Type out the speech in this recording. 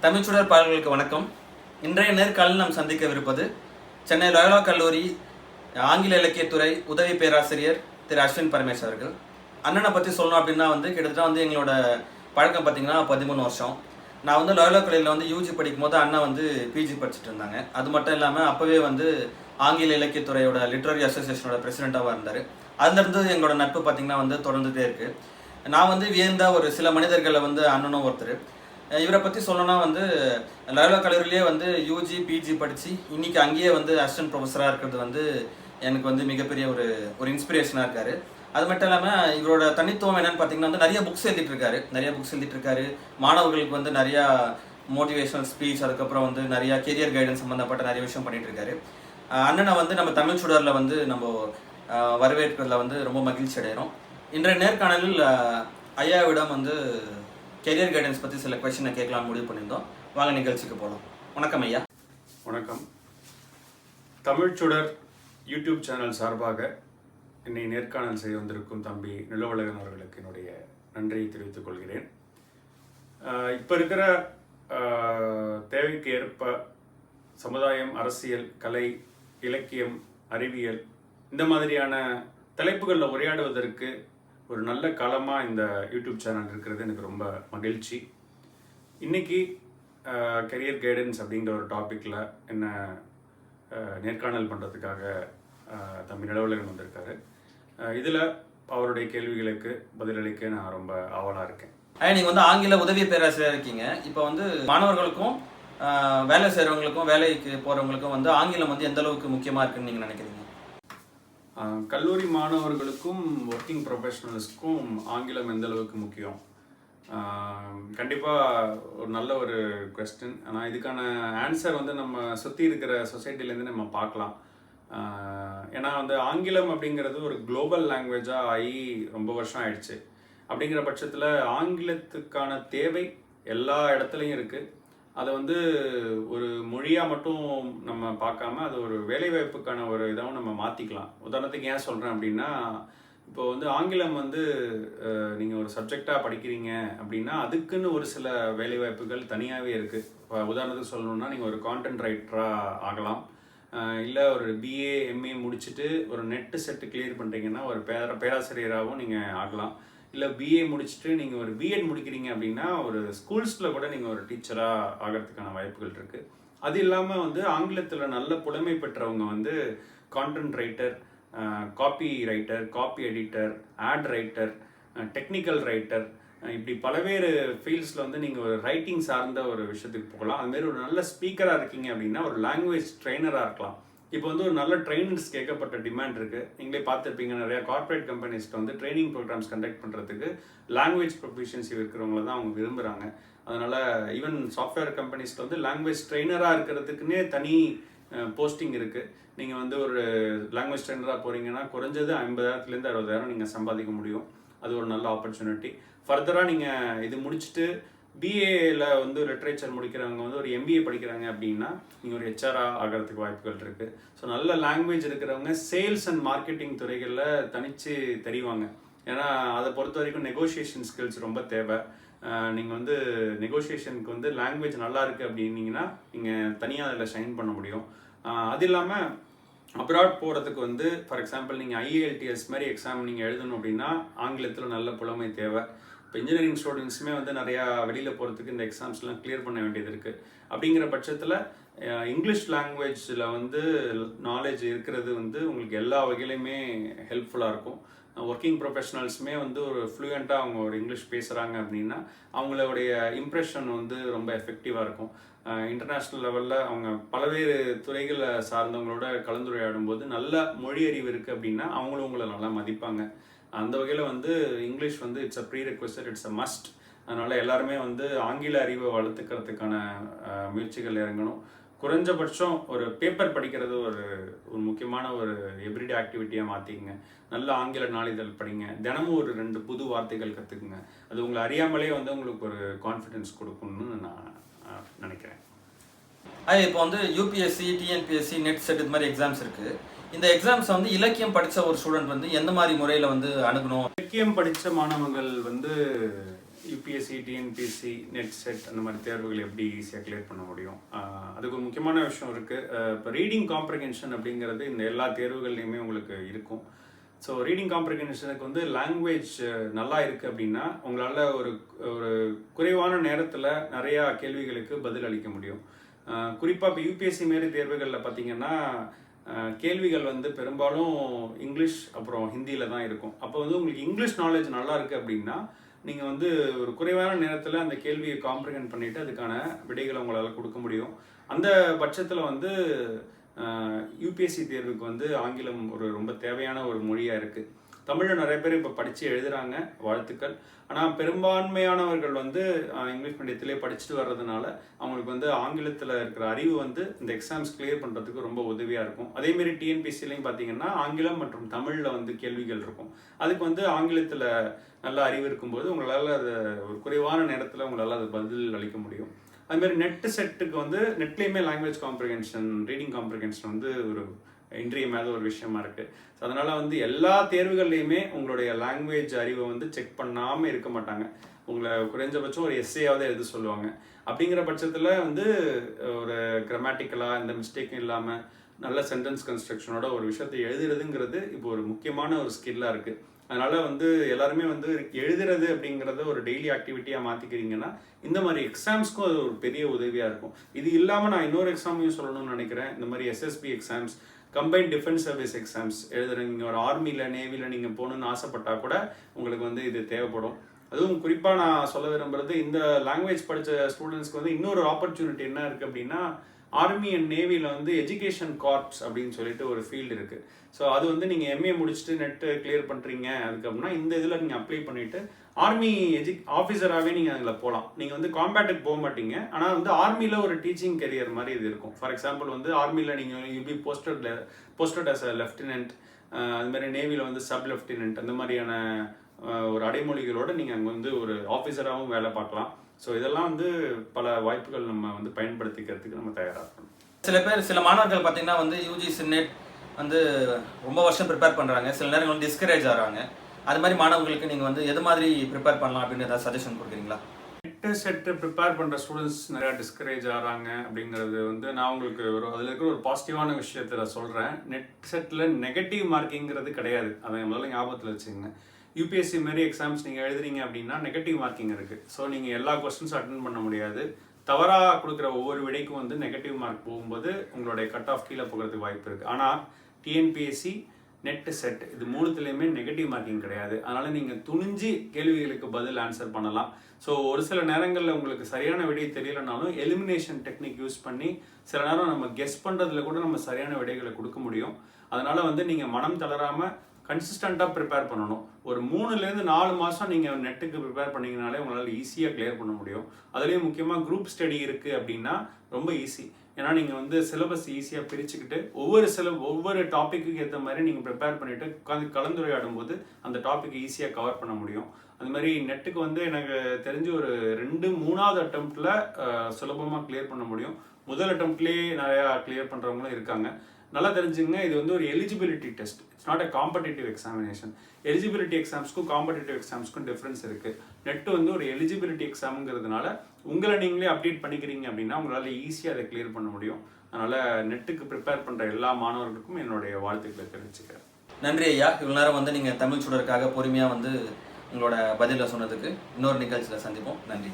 தமிழ்ச்சுடர் பாடல்களுக்கு வணக்கம். இன்றைய நேர்காணலில் நாம் சந்திக்கவிருப்பது சென்னை லயோலா கல்லூரி ஆங்கில இலக்கியத்துறை உதவி பேராசிரியர் திரு அஸ்வின் பரமேஷ் அவர்கள். அண்ணனை பற்றி சொல்லணும் அப்படின்னா கிட்டத்தட்ட எங்களோட பழக்கம் பார்த்தீங்கன்னா 13 வருஷம். நான் லயோலா கல்லூரியில் யூஜி படிக்கும் போது அண்ணன் பிஜி படிச்சுட்டு இருந்தாங்க. அது மட்டும் இல்லாமல் அப்போவே ஆங்கில இலக்கியத்துறையோட லிட்ரரி அசோசியேஷனோட பிரசிடெண்ட்டாக இருந்தார். அதுலேருந்து எங்களோட நட்பு பார்த்தீங்கன்னா தொடர்ந்துகிட்டே இருக்குது. நான் வியந்த ஒரு சில மனிதர்களை அண்ணனும் ஒருத்தர். இவரை பற்றி சொல்லணும்னா லயோலா கல்லூரியிலே யூஜி பிஜி படித்து இன்றைக்கி அங்கேயே அசிஸ்டன்ட் ப்ரொஃபஸராக இருக்கிறது எனக்கு மிகப்பெரிய ஒரு இன்ஸ்பிரேஷனாக இருக்கார். அது மட்டும் இல்லாமல் இவரோட தனித்துவம் என்னென்னு பார்த்தீங்கன்னா நிறைய புக்ஸ் எழுதிட்டு இருக்காரு. மாணவர்களுக்கு நிறையா மோட்டிவேஷனல் ஸ்பீச், அதுக்கப்புறம் நிறையா கெரியர் கைடன்ஸ் சம்மந்தப்பட்ட நிறைய விஷயம் பண்ணிகிட்டு இருக்காரு. அண்ணனை நம்ம தமிழ் சுடரில் நம்ம வரவேற்கிறதுல ரொம்ப மகிழ்ச்சி அடைகிறோம். இன்றைய நேர்காணலில் ஐயாவிடம் கெரியர் கைடன்ஸ் பற்றி சில கொஸ்டினை கேட்கலாம்னு முடிவு பண்ணியிருந்தோம். வாங்க நிகழ்ச்சிக்கு போகலாம். வணக்கம் ஐயா. வணக்கம். தமிழ்ச்சுடர் யூடியூப் சேனல் சார்பாக என்னை நேர்காணல் செய்ய வந்திருக்கும் தம்பி நிலவழகன் அவர்களுக்கு என்னுடைய நன்றியை தெரிவித்துக் கொள்கிறேன். இப்போ இருக்கிற தேவைக்கு ஏற்ப சமுதாயம், அரசியல், கலை, இலக்கியம், அறிவியல் இந்த மாதிரியான தலைப்புகளில் உரையாடுவதற்கு ஒரு நல்ல காலமாக இந்த யூடியூப் சேனல் இருக்கிறது எனக்கு ரொம்ப மகிழ்ச்சி. இன்றைக்கி கெரியர் கைடன்ஸ் அப்படிங்கிற ஒரு டாப்பிக்கில் என்ன நேர்காணல் பண்ணுறதுக்காக தம்பி நிலவழகன் வந்திருக்காரு. இதில் அவருடைய கேள்விகளுக்கு பதிலளிக்க நான் ரொம்ப ஆவலாக இருக்கேன். நீங்கள் ஆங்கில உதவி பேராசிரியர் இருக்கீங்க. இப்போ மாணவர்களுக்கும் வேலை செய்கிறவங்களுக்கும் வேலைக்கு போகிறவங்களுக்கும் ஆங்கிலம் எந்த அளவுக்கு முக்கியமாக இருக்குன்னு நீங்கள் நினைக்கிறீங்க? கல்லூரி மாணவர்களுக்கும் ஒர்க்கிங் ப்ரொஃபஷனல்ஸ்க்கும் ஆங்கிலம் எந்த அளவுக்கு முக்கியம்? கண்டிப்பாக ஒரு நல்ல ஒரு கொஸ்டின். ஆனால் இதுக்கான ஆன்சர் நம்ம சுற்றி இருக்கிற சொசைட்டிலேருந்து நம்ம பார்க்கலாம். ஏன்னா ஆங்கிலம் அப்படிங்கிறது ஒரு குளோபல் லாங்குவேஜாக ஆகி ரொம்ப வருஷம் ஆயிடுச்சு. அப்படிங்கிற பட்சத்தில் ஆங்கிலத்துக்கான தேவை எல்லா இடத்துலையும் இருக்குது. அதை ஒரு மொழியாக மட்டும் நம்ம பார்க்காம அது ஒரு வேலைவாய்ப்புக்கான ஒரு இதாகவும் நம்ம மாற்றிக்கலாம். உதாரணத்துக்கு ஏன் சொல்கிறேன் அப்படின்னா, இப்போ ஆங்கிலம் நீங்கள் ஒரு சப்ஜெக்டாக படிக்கிறீங்க அப்படின்னா அதுக்குன்னு ஒரு சில வேலைவாய்ப்புகள் தனியாகவே இருக்குது. இப்போ உதாரணத்துக்கு சொல்லணுன்னா, நீங்கள் ஒரு கான்டென்ட் ரைட்டராக ஆகலாம். இல்லை ஒரு பிஏ எம்ஏ முடிச்சுட்டு ஒரு நெட்டு செட்டு கிளியர் பண்ணுறீங்கன்னா ஒரு பேராசிரியராகவும் நீங்கள் ஆகலாம். இல்லை பிஏ முடிச்சுட்டு நீங்கள் ஒரு பிஎட் முடிக்கிறீங்க அப்படின்னா ஒரு ஸ்கூல்ஸில் கூட நீங்கள் ஒரு டீச்சராக ஆகிறதுக்கான வாய்ப்புகள் இருக்குது. அது இல்லாமல் ஆங்கிலத்தில் நல்ல புலமை பெற்றவங்க content writer, copy writer, copy editor, ad writer, technical writer, இப்படி பலவேறு ஃபீல்ட்ஸில் நீங்கள் ஒரு ரைட்டிங் சார்ந்த ஒரு விஷயத்துக்கு போகலாம். அதுமாரி ஒரு நல்ல ஸ்பீக்கராக இருக்கீங்க அப்படின்னா ஒரு லாங்குவேஜ் ட்ரெயினராக இருக்கலாம். இப்போ ஒரு நல்ல ட்ரெயினர்ஸ் கேட்கப்பட்ட டிமாண்ட் இருக்குது. நீங்களே பார்த்துருப்பீங்க, நிறையா கார்ப்பரேட் கம்பெனிஸ்க்கு ட்ரைனிங் ப்ரோக்ராம்ஸ் கண்டக்ட் பண்ணுறதுக்கு லாங்குவேஜ் ப்ரொஃபிஷியன்சி இருக்கிறவங்கள தான் அவங்க விரும்புகிறாங்க. அதனால் ஈவன் சாஃப்ட்வேர் கம்பெனிஸ்க்கு லாங்குவேஜ் ட்ரெயினராக இருக்கிறதுக்குன்னே தனி போஸ்டிங் இருக்குது. நீங்கள் ஒரு லாங்குவேஜ் ட்ரெயினராக போகிறீங்கன்னா குறைஞ்சது 50,000 60,000 நீங்கள் சம்பாதிக்க முடியும். அது ஒரு நல்ல ஆப்பர்ச்சுனிட்டி. ஃபர்தராக நீங்கள் இது முடிச்சுட்டு பிஏல லிட்ரேச்சர் முடிக்கிறவங்க ஒரு எம்பிஏ படிக்கிறாங்க அப்படின்னா நீங்கள் ஒரு ஹெச்ஆராக ஆகிறதுக்கு வாய்ப்புகள் இருக்குது. ஸோ நல்ல லாங்குவேஜ் இருக்கிறவங்க சேல்ஸ் அண்ட் மார்க்கெட்டிங் துறைகளில் தனித்து தெரிவாங்க. ஏன்னா அதை பொறுத்த வரைக்கும் நெகோஷியேஷன் ஸ்கில்ஸ் ரொம்ப தேவை. நீங்கள் நெகோஷியேஷனுக்கு லாங்குவேஜ் நல்லா இருக்குது அப்படின்னீங்கன்னா நீங்கள் தனியாக அதில் ஷைன் பண்ண முடியும். அது இல்லாமல் அப்ராட் போகிறதுக்கு ஃபார் எக்ஸாம்பிள் நீங்கள் ஐஏஎல்டிஎஸ் மாதிரி எக்ஸாம் நீங்கள் எழுதணும் அப்படின்னா ஆங்கிலத்தில் நல்ல புலமை தேவை. இப்போ இன்ஜினியரிங் ஸ்டூடெண்ட்ஸுமே நிறையா வெளியில் போகிறதுக்கு இந்த எக்ஸாம்ஸ்லாம் கிளியர் பண்ண வேண்டியது இருக்குது. அப்படிங்கிற பட்சத்தில் இங்கிலீஷ் லாங்குவேஜில் நாலேஜ் இருக்கிறது உங்களுக்கு எல்லா வகையிலையுமே ஹெல்ப்ஃபுல்லாக இருக்கும். ஒர்க்கிங் ப்ரொஃபஷனல்ஸுமே ஒரு ஃப்ளூயண்ட்டாக அவங்க ஒரு இங்கிலீஷ் பேசுகிறாங்க அப்படின்னா அவங்களுடைய இம்ப்ரெஷன் ரொம்ப எஃபெக்டிவாக இருக்கும். இன்டர்நேஷ்னல் லெவலில் அவங்க பல்வேறு துறைகளை சார்ந்தவங்களோட கலந்துரையாடும் போது நல்ல மொழி அறிவு இருக்குது அப்படின்னா அவங்களும் உங்களை நல்லா மதிப்பாங்க. அந்த வகையில் English it's a prerequisite, it's a must. அதனால் எல்லாருமே ஆங்கில அறிவை வளர்த்துக்கிறதுக்கான முயற்சிகள் இறங்கணும். குறைஞ்சபட்சம் ஒரு பேப்பர் படிக்கிறது ஒரு முக்கியமான ஒரு எவ்ரிடே ஆக்டிவிட்டியாக மாற்றிக்கங்க. நல்ல ஆங்கில நாளிதழ் படிங்க. தினமும் ஒரு 2 புது வார்த்தைகள் கற்றுக்குங்க. அது உங்களை அறியாமலே உங்களுக்கு ஒரு கான்ஃபிடென்ஸ் கொடுக்கணும்னு நான் நினைக்கிறேன். இப்போ யூபிஎஸ்சி, டிஎன்பிஎஸ்சி, நெட் செட் இது மாதிரி எக்ஸாம்ஸ் இருக்குது. இந்த எக்ஸாம்ஸ் இலக்கியம் படித்த ஒரு ஸ்டூடெண்ட் எந்த மாதிரி முறையில் அணுகணும்? இலக்கியம் படித்த மாணவர்கள் UPSC UPSC, TNPSC, net set அந்த மாதிரி தேர்வுகள் எப்படி ஈஸியாக கிளியர் பண்ண முடியும்? அதுக்கு ஒரு முக்கியமான விஷயம் இருக்குது. இப்போ ரீடிங் காம்ப்ரிஹென்ஷன் அப்படிங்கிறது இந்த எல்லா தேர்வுகள்லையுமே உங்களுக்கு இருக்கும். ஸோ ரீடிங் காம்ப்ரிஹென்ஷனுக்கு வந்து லாங்குவேஜ் நல்லா இருக்குது அப்படின்னா உங்களால் ஒரு ஒரு குறைவான நேரத்தில் நிறையா கேள்விகளுக்கு பதில் அளிக்க முடியும். குறிப்பாக இப்போ யூபிஎஸ்சி மாரி தேர்வுகளில் பார்த்தீங்கன்னா கேள்விகள் வந்து பெரும்பாலும் இங்கிலீஷ் அப்புறம் ஹிந்தியில் தான் இருக்கும். அப்போ வந்து உங்களுக்கு இங்கிலீஷ் நாலேஜ் நல்லா இருக்குது அப்படின்னா நீங்கள் வந்து ஒரு குறைவான நேரத்தில் அந்த கேள்வியை காம்ப்ரிஹெண்ட் பண்ணிவிட்டு அதுக்கான விடைகளை உங்களால் கொடுக்க முடியும். அந்த பட்சத்தில் வந்து யூபிஎஸ்சி தேர்வுக்கு வந்து ஆங்கிலம் ஒரு ரொம்ப தேவையான ஒரு மொழியாக இருக்குது. தமிழில் நிறைய பேர் இப்போ படித்து எழுதுகிறாங்க, வாழ்த்துக்கள். ஆனால் பெரும்பான்மையானவர்கள் வந்து இங்கிலீஷ் மீடியத்திலே படிச்சுட்டு வர்றதுனால அவங்களுக்கு வந்து ஆங்கிலத்தில் இருக்கிற அறிவு வந்து இந்த எக்ஸாம்ஸ் கிளியர் பண்ணுறதுக்கு ரொம்ப உதவியாக இருக்கும். அதேமாரி டிஎன்பிஎஸ்சிலையும் பார்த்தீங்கன்னா ஆங்கிலம் மற்றும் தமிழில் வந்து கேள்விகள் இருக்கும். அதுக்கு வந்து ஆங்கிலத்தில் நல்ல அறிவு இருக்கும்போது உங்களால் அதை ஒரு குறைவான நேரத்தில் உங்களால் அது பதில் அளிக்க முடியும். அதுமாதிரி நெட் செட்டுக்கு வந்து நெட்லேயுமே லாங்குவேஜ் காம்ப்ரிஹென்ஷன், ரீடிங் காம்ப்ரிஹென்ஷன் வந்து ஒரு இன்றியமையாத ஒரு விஷயமா இருக்குது. ஸோ அதனால் வந்து எல்லா தேர்வுகள்லையுமே உங்களுடைய லாங்குவேஜ் அறிவை வந்து செக் பண்ணாமல் இருக்க மாட்டாங்க. உங்களை குறைஞ்சபட்சம் ஒரு எஸ்ஏயாவது எழுத சொல்லுவாங்க. அப்படிங்கிற பட்சத்தில் வந்து ஒரு கிராமட்டிக்கலாக எந்த மிஸ்டேக்கும் இல்லாமல் நல்ல சென்டென்ஸ் கன்ஸ்ட்ரக்ஷனோட ஒரு விஷயத்தை எழுதுறதுங்கிறது இப்போ ஒரு முக்கியமான ஒரு ஸ்கில்லாக இருக்குது. அதனால் வந்து எல்லாருமே வந்து எழுதுறது அப்படிங்கிறத ஒரு டெய்லி ஆக்டிவிட்டியாக மாற்றிக்கிறீங்கன்னா இந்த மாதிரி எக்ஸாம்ஸ்க்கும் அது ஒரு பெரிய உதவியாக இருக்கும். இது இல்லாமல் நான் இன்னொரு எக்ஸாமையும் சொல்லணும்னு நினைக்கிறேன். இந்த மாதிரி SSB exams, combined defence service exams எழுதுறீங்க. நீங்கள் ஒரு ஆர்மியில், நேவியில் நீங்கள் போகணுன்னு ஆசைப்பட்டால் கூட உங்களுக்கு வந்து இது தேவைப்படும். அதுவும் குறிப்பாக நான் சொல்ல விரும்புறது, இந்த லாங்குவேஜ் படித்த ஸ்டூடெண்ட்ஸ்க்கு வந்து இன்னொரு ஆப்பர்ச்சுனிட்டி என்ன இருக்குது அப்படின்னா, ஆர்மி அண்ட் நேவியில் வந்து எஜுகேஷன் கார்ப்ஸ் அப்படின்னு சொல்லிட்டு ஒரு ஃபீல்டு இருக்குது. ஸோ அது வந்து நீங்கள் எம்ஏ முடிச்சுட்டு நெட்டு கிளியர் பண்ணுறீங்க அதுக்கப்புறம்னா இந்த இதில் நீங்கள் அப்ளை பண்ணிவிட்டு ஆர்மி ஆஃபீஸராகவே நீங்கள் அதில் போகலாம். நீங்கள் வந்து காம்பேட்டுக்கு போக மாட்டீங்க, ஆனால் வந்து ஆர்மியில் ஒரு டீச்சிங் கெரியர் மாதிரி இது இருக்கும். ஃபார் எக்ஸாம்பிள் வந்து ஆர்மியில் நீங்கள் you be posted as a lieutenant, அதுமாதிரி நேவியில் வந்து சப் லெஃப்டினன்ட், அந்த மாதிரியான ஒரு அடைமொழிகளோடு நீங்கள் அங்கே வந்து ஒரு ஆஃபீஸராகவும் வேலை பார்க்கலாம். ஸோ இதெல்லாம் வந்து பல வாய்ப்புகள் நம்ம வந்து பயன்படுத்திக்கிறதுக்கு நம்ம தயாராக இருக்கணும். சில மாணவர்கள் பார்த்தீங்கன்னா வந்து யூஜிசி நெட் வந்து ரொம்ப வருஷம் ப்ரிப்பேர் பண்ணுறாங்க, சில நேரங்கள் வந்து டிஸ்கரேஜ் ஆகிறாங்க. அது மாதிரி மாணவர்களுக்கு நீங்கள் வந்து எது மாதிரி ப்ரிப்பேர் பண்ணலாம் அப்படின்னு ஏதாவது சஜஷன் கொடுக்குறீங்களா? நெட்டு செட்டு ப்ரிப்பேர் பண்ணுற ஸ்டூடெண்ட்ஸ் நிறையா டிஸ்கரேஜ் ஆகிறாங்க அப்படிங்கிறது வந்து நான் உங்களுக்கு அதில் இருக்கிற ஒரு பாசிட்டிவான விஷயத்தில் சொல்கிறேன். நெட் செட்டில் நெகட்டிவ் மார்க்கிங்கிறது கிடையாது, அதை முதல்ல ஞாபகத்தில் வச்சுக்கோங்க. யூபிஎஸ்சி மாரி எக்ஸாம்ஸ் நீங்கள் எழுதுறீங்க அப்படின்னா நெகட்டிவ் மார்க்கிங் இருக்குது. ஸோ நீங்கள் எல்லா கொஸ்டின்ஸும் அட்டென்ட் பண்ண முடியாது. தவறாக கொடுக்குற ஒவ்வொரு விடைக்கும் வந்து நெகட்டிவ் மார்க் போகும்போது உங்களுடைய கட் ஆஃப் கீழே போகிறதுக்கு வாய்ப்பு இருக்குது. ஆனால் டிஎன்பிஎஸ்சி, நெட்டு செட் இது மூணுத்துலேயுமே நெகட்டிவ் மார்க்கிங் கிடையாது. அதனால் நீங்கள் துணிஞ்சு கேள்விகளுக்கு பதில் ஆன்சர் பண்ணலாம். ஸோ ஒரு சில நேரங்களில் உங்களுக்கு சரியான விடை தெரியலனாலும் எலிமினேஷன் டெக்னிக் யூஸ் பண்ணி சில நேரம் நம்ம கெஸ் பண்ணுறதுல கூட நம்ம சரியான விடைகளை கொடுக்க முடியும். அதனால் வந்து நீங்கள் மனம் தளராமல் கன்சிஸ்டண்ட்டாக ப்ரிப்பேர் பண்ணணும். ஒரு 3லேருந்து 4 மாதம் நீங்கள் நெட்டுக்கு ப்ரிப்பேர் பண்ணிங்கனாலே உங்களால் ஈஸியாக கிளியர் பண்ண முடியும். அதுலேயும் முக்கியமாக குரூப் ஸ்டடி இருக்குது அப்படின்னா ரொம்ப ஈஸி. ஏன்னா நீங்கள் வந்து சிலபஸ் ஈஸியாக பிரிச்சுக்கிட்டு ஒவ்வொரு டாப்பிக்கு ஏற்ற மாதிரி நீங்கள் ப்ரிப்பேர் பண்ணிவிட்டு கலந்துரையாடும் போது அந்த டாபிக் ஈஸியாக கவர் பண்ண முடியும். அது மாதிரி நெட்டுக்கு வந்து எனக்கு தெரிஞ்சு ஒரு 2-3வது அட்டெம்ப்டில் சுலபமாக கிளியர் பண்ண முடியும். முதல் அட்டெம்ப்ட்லேயே நிறையா கிளியர் பண்ணுறவங்களும் இருக்காங்க. நல்லா தெரிஞ்சுங்க, இது வந்து ஒரு eligibility test, it's not a competitive examination. Eligibility எக்ஸாம்ஸ்க்கும் காம்படிட்டிவ் எக்ஸாம்ஸ்க்கும் டிஃப்ரென்ஸ் இருக்குது. நெட்டு வந்து ஒரு எலிஜிபிலிட்டி எக்ஸாமுங்கிறதுனால உங்களை நீங்களே அப்டேட் பண்ணிக்கிறீங்க அப்படின்னா உங்களால் ஈஸியாக அதை கிளியர் பண்ண முடியும். அதனால் நெட்டுக்கு ப்ரிப்பேர் பண்ணுற எல்லா மாணவர்களுக்கும் என்னுடைய வாழ்த்துக்களை தெரிவிச்சுக்கிறேன். நன்றி ஐயா. இவ்வளோ நேரம் வந்து நீங்கள் தமிழ் சுடருக்காக பொறுமையாக வந்து உங்களோட பதிலை சொன்னதுக்கு. இன்னொரு நிகழ்ச்சியில் சந்திப்போம். நன்றி.